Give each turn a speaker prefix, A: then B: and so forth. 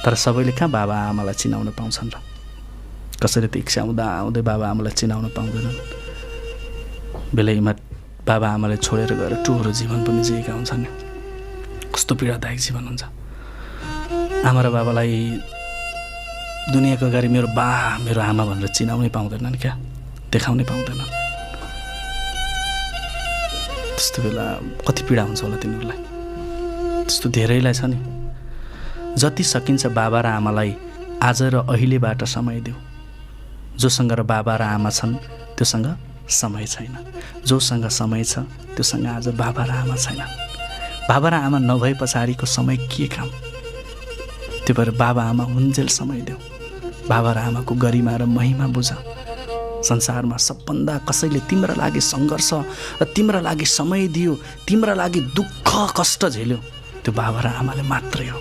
A: तर सबैले कहाँ बाबा आमालाई चिनाउन पाउँछन् र? कसैले त इच्छा हुँदै बाबा आमालाई चिनाउन पाउँदैनन्। बेलैमा बाबा आमालाई छोडेर गएर टुहुरो जीवन पनि जिएका हुन्छन्। कस्तो पीडादायक जीवन हुन्छ। आमा र बाबालाई दुनियाँको अगाडि मेरो आमा भनेर चिनाउनै पाउँदैनन् क्या, देखाउनै पाउँदैनन्। त्यस्तो बेला कति पीडा हुन्छ होला तिनीहरूलाई। त्यस्तो धेरैलाई छ नि। जति सकिन्छ बाबा र आमालाई आज र अहिलेबाट समय देऊ। जोसँग र बाबा र आमा छन् त्योसँग समय छैन। जोसँग समय छ त्योसँग आज बाबा र आमा छैन। बाबा र आमा नभए पछाडिको समय के काम? त्यो भएर बाबा आमा हुन्जेल समय देऊ। बाबा र आमाको गरिमा र महिमा बुझ। संसारमा सबभन्दा कसैले तिम्रा लागि सङ्घर्ष र तिम्रा लागि समय दियो, तिम्रा लागि दुःख कष्ट झेल्यो, त्यो बाबा र आमाले मात्रै हो।